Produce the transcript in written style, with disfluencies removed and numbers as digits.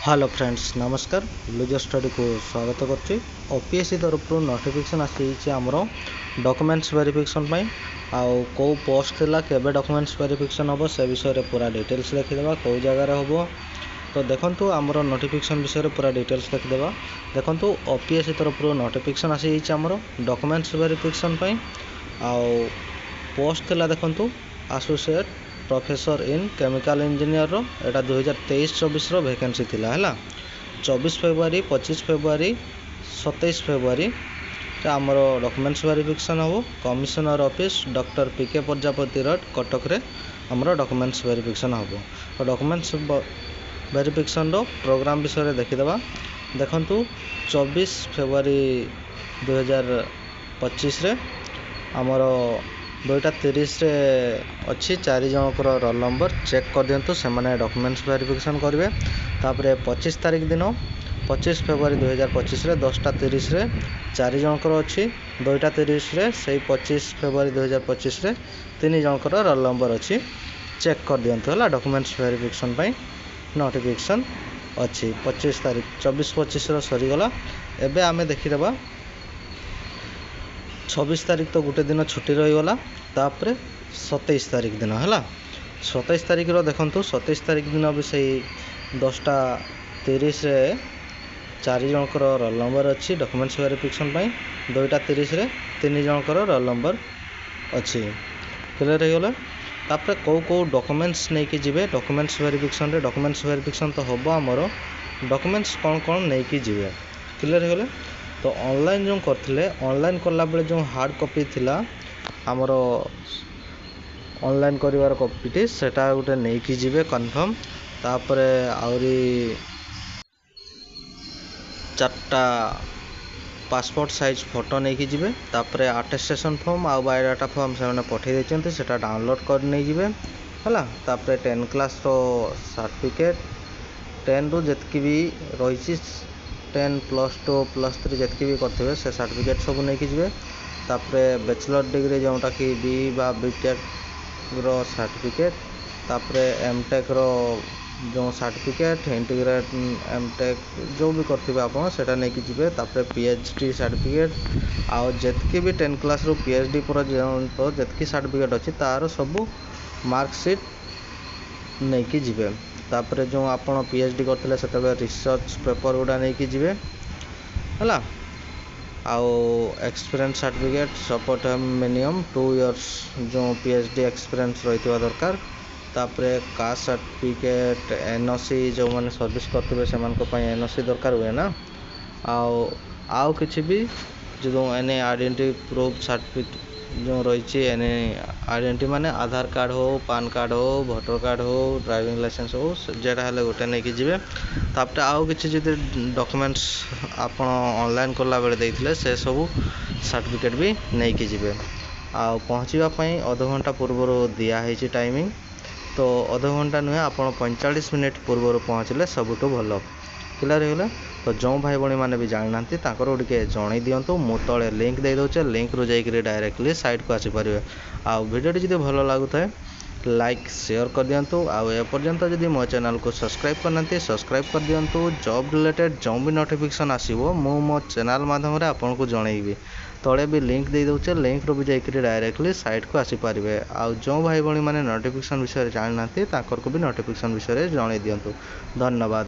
Hello friends नमस्कार loser study को स्वागत करछि। ओपीएससी तरफ नोटिफिकेशन आसी आमर डॉक्यूमेंट्स वेरिफिकेशन आउ को पोस्ट थिला केबे डॉक्यूमेंट्स वेरिफिकेशन हम से विषय पूरा डिटेल्स देखीदेवा कौ जगार हम तो देखंतु आमर नोटिफिकेशन विषय पूरा डिटेल्स देखीदेवा। देखंतु ओपीएससी तरफ नोटिफिकेशन आसी आमर डॉक्यूमेंट्स वेरिफिकेशन आउ पोस्ट थिला देखंतु associate professor in chemical engineer रो एटा 2023-24 रो वैकेंसी थिला हैला। 24 फेब्रुआरी 25 फेब्रुआरी 27 फेब्रुआरी आमर डॉक्यूमेंट्स वेरिफिकेशन हो। Commissioner office doctor PK Prajapati road Cuttack रे आमर डॉक्यूमेंट्स वेरिफिकेशन हो। तो डॉक्यूमेंट्स वेरिफिकेशन रो प्रोग्राम विषय देखीदेवा। देखंतु 24 फेब्रुआरी 2025 रे आमर 2:30 रे अच्छी 4 जनकर रोल नंबर चेक कर दिंतु से डॉक्यूमेंट्स वेरिफिकेशन करेंगे। तापर 25 तारीख दिन 25 फेब्रुआरी 2025 रे 10:30 रे 4 जनकर अच्छी 2:30 रे से 25 फेब्रुआरी 2025 रे 3 जनकर रोल नंबर अच्छी चेक कर दिंतु है। डॉक्यूमेंट्स वेरिफिकेशन नोटिफिकेशन अच्छी 25 तारीख 24-25 सरीगला। एबे आमे देखीदेबा 26 तारीख तो गोटे दिन छुट्टी रहीगला। तापर 27 तारीख दिन है 27 तारीख देखंतु 27 तारीख दिन भी से 10:30 रे 4 जनकर रोल नंबर अच्छी डॉक्यूमेंट्स वेरिफिकेशन 2:30 रे 3 जनकर रोल नंबर अच्छी क्लियर होगला। तापर कौ डॉक्यूमेंट्स नहीं कि जीवे डॉक्यूमेंट्स वेरिफिकेशन रे डॉक्यूमेंट्स वेरिफिकेशन तो हम आमर डॉक्यूमेंट्स कौन कौन नहीं कि जीवे क्लियर होगला। तो ऑनलाइन जो करथिले ऑनलाइन करला बेले जो हार्ड कॉपी थिला आमर ऑनलाइन करिवार कॉपीटी सेटा गोटे नहीं कि जीवे कन्फर्म। तापर आउरी 4टा पासपोर्ट साइज फोटो नहीं कि जीवे। तापर अटेस्टेशन फॉर्म आ बायोडाटा फॉर्म से पठे देछन्ते सेटा डाउनलोड कर नहीं जीवे हला। तापर 10 क्लास रो सर्टिफिकेट 10 रु जतकी भी रही 10 +2 +3 जतकी भी करथिबे से सर्टिफिकेट सब नहीं कि जीवे। तापर बैचलर डिग्री जोटा कि बी बा बीटेक रो सर्टिफिकेट तापर एमटेक रो जो सर्टिफिकेट इंटीग्रेट एमटेक जो भी करथिबे आपण सेटा नहीं कि जीवे। तापर पीएचडी सर्टिफिकेट आ जतकी भी 10 क्लास रो पीएचडी पर्यंत जतकी सर्टिफिकेट अछि तार सब मार्कशीट नहीं कि जीवे। तापर जो आपण पीएचडी करथिले सेतबे रिसर्च पेपर गुडा नहीं कि जीवे हला। आउ experience certificate support minimum 2 years जो पीएचडी एक्सपीरियंस रही दरकार। तापर कास्ट सर्टिफिकेट एनओसी जो माने सर्विस करथिबे सेमान को पई एनओसी दरकार हुए ना। आउ किछि भी जो एने आइडेंटिटी प्रूफ सर्टिफिकेट जो रही एने आइडेंटिटी माने आधार कार्ड हो पान कार्ड हो भोटर कार्ड हो ड्राइविंग लाइसेंस हो जेटा हेले गोटे नहीं कि जीवे। तापर आउ किछि जदि डॉक्यूमेंट्स आपण ऑनलाइन करला बेले देइथिले से सब सर्टिफिकेट भी नहीं कि जीवे। आ पहुँचवा आधा घंटा पूर्व दिया है टाइमिंग तो आधा घंटा नुहे आप 45 मिनट पूर्व पहुँचले सबुठू भल क्लियर होगला। तो जो भाई भाई मैंने भी जाना टे जन दिंतु मु तले लिंक दे दूचे लिंक रू जाकि डायरेक्टली साइट को आसीपर। आ भिडियोटी जब भल लगुए लाइक शेयर कर दिंतु। आउ एपर्यंत जदि मो चैनल को सब्सक्राइब करना सब्सक्राइब कर दिंतु। जॉब रिलेटेड जो भी नोटिफिकेशन आसो मो चैनल माध्यम आपन को जनइबी तले भी लिंक दे दूचे लिंक रू भी जाकि डायरेक्टली साइट को आसीपर। आउ जो भाई भाई मैंने नोटिफिकेशन विषय जानते भी नोटिफिकेशन विषय जन दिंतु। धन्यवाद।